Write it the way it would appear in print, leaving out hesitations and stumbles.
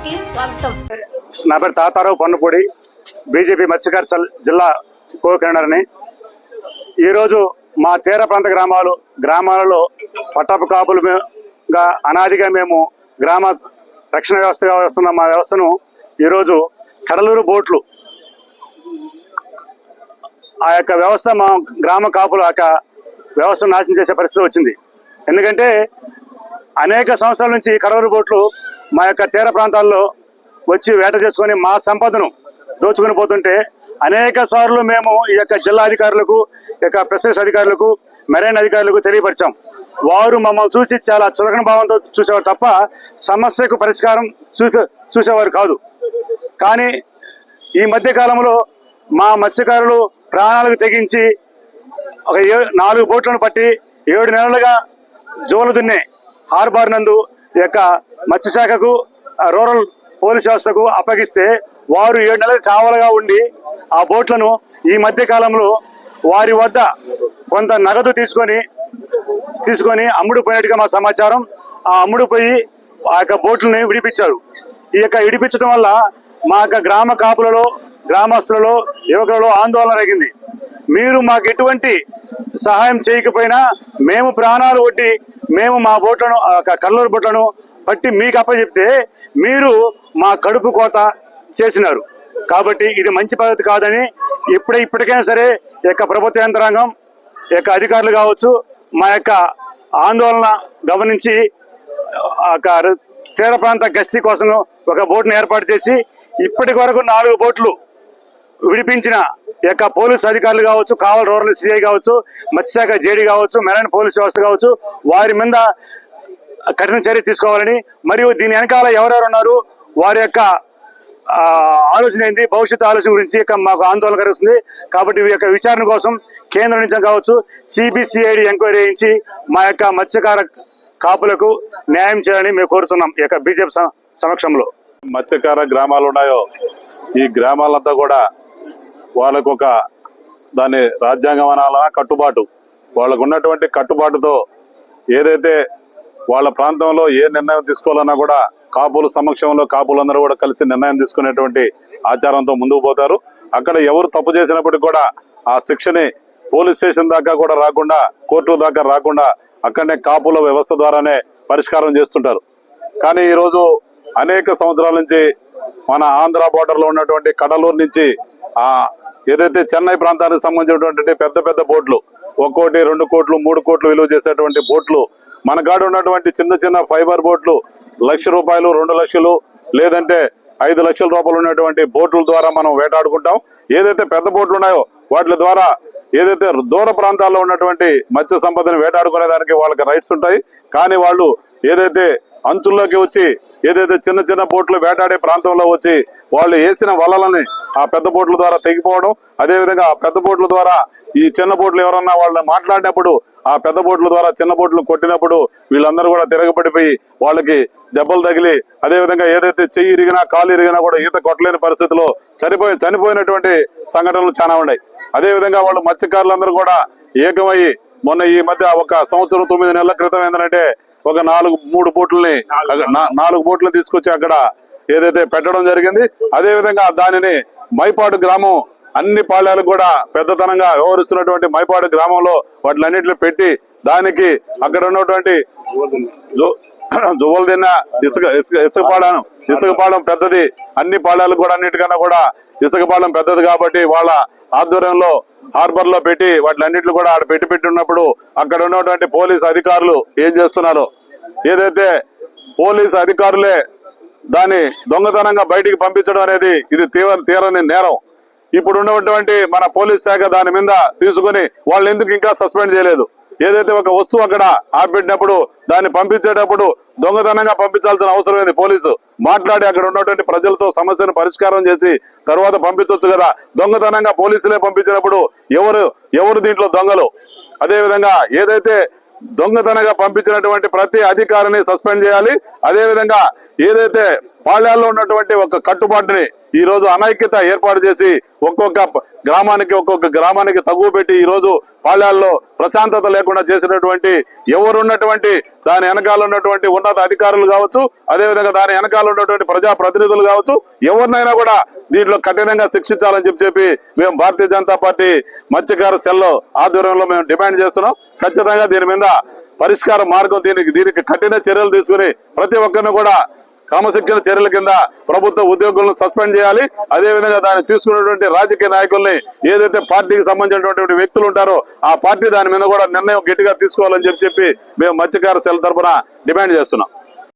కి స్వాగతం. నా పేరు తాతారావు పన్నుపూడి, బీజేపీ మత్స్యకార జిల్లా కో-కన్వీనర్ని. ఈరోజు మా తీర ప్రాంత గ్రామాలలో పట్టపు కాపులుగా అనాదిగా మేము గ్రామ రక్షణ వ్యవస్థగా వస్తున్న మా వ్యవస్థను ఈరోజు కడలూరు బోట్లు ఆ యొక్క వ్యవస్థ మా గ్రామ కాపుల యొక్క వ్యవస్థను నాశనం చేసే పరిస్థితి వచ్చింది. ఎందుకంటే అనేక సంవత్సరాల నుంచి కడలూరు బోట్లు మా యొక్క తీర ప్రాంతాల్లో వచ్చి వేట చేసుకొని మా సంపదను దోచుకొని పోతుంటే అనేక సార్లు మేము ఈ యొక్క జిల్లా అధికారులకు, ఈ యొక్క ఫిషరీస్ అధికారులకు, మెరైన్ అధికారులకు తెలియపరిచాం. వారు మమ్మల్ని చూసి చాలా చులకన భావంతో చూసేవారు తప్ప సమస్యకు పరిష్కారం చూసేవారు కాదు. కానీ ఈ మధ్య కాలంలో మా మత్స్యకారులు ప్రాణాలకు తెగించి ఒక 4 బోట్లను పట్టి 7 నెలలుగా జోలు దున్నే హార్బర్ నందు ఈ యొక్క మత్స్యశాఖకు, రూరల్ పోలీస్ వ్యవస్థకు అప్పగిస్తే వారు 7 నెలలకు కావలగా ఉండి ఆ బోట్లను ఈ మధ్య కాలంలో వారి వద్ద కొంత నగదు తీసుకొని అమ్ముడుపోయినట్టుగా మా సమాచారం. ఆ అమ్ముడుపోయి ఆ యొక్క బోట్లని విడిపించారు. ఈ యొక్క విడిపించడం వల్ల మా యొక్క గ్రామ కాపులలో, గ్రామస్తులలో, యువకులలో ఆందోళన జరిగింది. మీరు మాకు ఎటువంటి సహాయం చేయకపోయినా మేము ప్రాణాలు ఒడ్డి మేము మా బోట్లను, కల్లూరు బోట్లను పట్టి మీకు అప్పచెప్తే మీరు మా కడుపు కోత చేసినారు. కాబట్టి ఇది మంచి పద్ధతి కాదని ఇప్పటికైనా సరే ఈ యొక్క ప్రభుత్వ యంత్రాంగం, ఈ యొక్క అధికారులు కావచ్చు, మా యొక్క ఆందోళన గమనించి తీర ప్రాంత గస్తీ కోసం ఒక బోట్ను ఏర్పాటు చేసి ఇప్పటి వరకు 4 బోట్లు విడిపించిన ఈ యొక్క పోలీసు అధికారులు కావచ్చు, కావలి రూరల్ సిఐ కావచ్చు, మత్స్యశాఖ జేడీ కావచ్చు, మెరైన్ పోలీసు వ్యవస్థ కావచ్చు, వారి మీద కఠిన చర్య తీసుకోవాలని, మరియు దీని వెనకాల ఎవరెవరు ఉన్నారు, వారి యొక్క ఆలోచన ఏంటి, భవిష్యత్తు ఆలోచన గురించి మాకు ఆందోళన కలుగుతుంది. కాబట్టి ఈ యొక్క విచారణ కోసం కేంద్రం నుంచి కావచ్చు సిబిసిఐడి ఎంక్వైరీ చేయించి మా యొక్క మత్స్యకార కాపులకు న్యాయం చేయాలని మేము కోరుతున్నాం. ఈ యొక్క బీజేపీ సమక్షంలో మత్స్యకార గ్రామాలు ఉన్నాయో ఈ గ్రామాలంతా కూడా వాళ్ళకు ఒక దాని రాజ్యాంగం అనాలన్నా కట్టుబాటు, వాళ్ళకు ఉన్నటువంటి కట్టుబాటుతో ఏదైతే వాళ్ళ ప్రాంతంలో ఏ నిర్ణయం తీసుకోవాలన్నా కూడా కాపుల సమక్షంలో కాపులందరూ కూడా కలిసి నిర్ణయం తీసుకునేటువంటి ఆచారంతో ముందుకు పోతారు. అక్కడ ఎవరు తప్పు చేసినప్పటికీ కూడా ఆ శిక్షని పోలీస్ స్టేషన్ దాకా కూడా రాకుండా, కోర్టు దాకా రాకుండా అక్కడనే కాపుల వ్యవస్థ ద్వారానే పరిష్కారం చేస్తుంటారు. కానీ ఈరోజు అనేక సంవత్సరాల నుంచి మన ఆంధ్ర బోర్డర్లో ఉన్నటువంటి కడలూరు నుంచి ఏదైతే చెన్నై ప్రాంతానికి సంబంధించినటువంటి పెద్ద పెద్ద బోట్లు 1 కోటి, 2 కోట్లు, 3 కోట్లు విలువ చేసేటువంటి బోట్లు, మన కాడ ఉన్నటువంటి చిన్న చిన్న ఫైబర్ బోట్లు ₹1,00,000, 2 లక్షలు, లేదంటే 5 లక్షల రూపాయలు ఉన్నటువంటి బోట్ల ద్వారా మనం వేటాడుకుంటాం. ఏదైతే పెద్ద బోట్లు ఉన్నాయో వాటి ద్వారా ఏదైతే దూర ప్రాంతాల్లో ఉన్నటువంటి మత్స్య సంపదను వేటాడుకునే దానికి వాళ్ళకి రైట్స్ ఉంటాయి. కానీ వాళ్ళు ఏదైతే అంచుల్లోకి వచ్చి ఏదైతే చిన్న చిన్న బోట్లు వేటాడే ప్రాంతంలో వచ్చి వాళ్ళు వేసిన వలలని ఆ పెద్ద బోట్ల ద్వారా తెగిపోవడం, అదేవిధంగా ఆ పెద్ద బోట్ల ద్వారా ఈ చిన్న బోట్లు ఎవరన్నా వాళ్ళని మాట్లాడినప్పుడు ఆ పెద్ద బోట్ల ద్వారా చిన్న బోట్లు కొట్టినప్పుడు వీళ్ళందరూ కూడా తిరగబడిపోయి వాళ్ళకి దెబ్బలు తగిలి, అదేవిధంగా ఏదైతే చెయ్యి ఇరిగినా కాలు ఇరిగినా కూడా ఈత కొట్టలేని పరిస్థితిలో చనిపోయినటువంటి సంఘటనలు చాలా ఉన్నాయి. అదేవిధంగా వాళ్ళు మత్స్యకారులందరూ కూడా ఏకమయ్యి మొన్న ఈ మధ్య 1 సంవత్సరం 9 నెలల క్రితం ఏంటంటే ఒక 4 బోట్లను తీసుకొచ్చి అక్కడ ఏదైతే పెట్టడం జరిగింది. అదేవిధంగా దానిని మైపాడు గ్రామం అన్ని పాళ్యాలకు కూడా పెద్దతనంగా వ్యవహరిస్తున్నటువంటి మైపాడు గ్రామంలో వాటిలన్నింటినీ పెట్టి దానికి అక్కడ ఉన్నటువంటి జువ్వలు తిన్న ఇసుకపాడం పెద్దది, అన్ని పాళ్యాలకు కూడా అన్నిటికన్నా కూడా ఇసుకపాడం పెద్దది కాబట్టి వాళ్ళ ఆధ్వర్యంలో హార్బర్ లో పెట్టి వాటిలన్నింటినీ కూడా ఆడ పెట్టి ఉన్నప్పుడు అక్కడ ఉన్నటువంటి పోలీసు అధికారులు ఏం చేస్తున్నారు, ఏదైతే పోలీసు అధికారులే దాన్ని దొంగతనంగా బయటికి పంపించడం అనేది ఇది తీరని నేరం. ఇప్పుడు ఉన్నటువంటి మన పోలీస్ శాఖ దాని మీద తీసుకుని వాళ్ళు ఎందుకు ఇంకా సస్పెండ్ చేయలేదు? ఏదైతే ఒక వస్తువు అక్కడ ఆపెట్టినప్పుడు దాన్ని పంపించేటప్పుడు దొంగతనంగా పంపించాల్సిన అవసరం ఏంది? పోలీసు మాట్లాడి అక్కడ ఉన్నటువంటి ప్రజలతో సమస్యను పరిష్కారం చేసి తర్వాత పంపించవచ్చు కదా. దొంగతనంగా పోలీసులే పంపించినప్పుడు ఎవరు దీంట్లో దొంగలు? అదేవిధంగా ఏదైతే దొంగతనంగా పంపించినటువంటి ప్రతి అధికారిని సస్పెండ్ చేయాలి. అదేవిధంగా ఏదైతే పాళ్యాల్లో ఉన్నటువంటి ఒక కట్టుబాటుని ఈ రోజు అనైక్యత ఏర్పాటు చేసి ఒక్కొక్క గ్రామానికి తగువ పెట్టి ఈ రోజు పాళ్యాల్లో ప్రశాంతత లేకుండా చేసినటువంటి ఎవరున్నటువంటి దాని వెనకాల ఉన్నటువంటి ఉన్నత అధికారులు కావచ్చు, అదేవిధంగా దాని వెనకాల ఉన్నటువంటి ప్రజా ప్రతినిధులు కావచ్చు, ఎవరినైనా కూడా దీంట్లో కఠినంగా శిక్షించాలని చెప్పి మేము భారతీయ జనతా పార్టీ మత్స్యకార సెల్ ఆధ్వర్యంలో మేము డిమాండ్ చేస్తున్నాం. ఖచ్చితంగా దీని మీద పరిష్కార మార్గం దీనికి కఠిన చర్యలు తీసుకుని ప్రతి ఒక్కరిని కూడా క్రమశిక్షణ చర్యల కింద ప్రభుత్వ ఉద్యోగులను సస్పెండ్ చేయాలి. అదేవిధంగా దాన్ని తీసుకున్నటువంటి రాజకీయ నాయకుల్ని ఏదైతే పార్టీకి సంబంధించినటువంటి వ్యక్తులు ఉంటారో ఆ పార్టీ దాని మీద కూడా నిర్ణయం గట్టిగా తీసుకోవాలని చెప్పి మేము మత్స్యకార సెల్ తరఫున డిమాండ్ చేస్తున్నాం.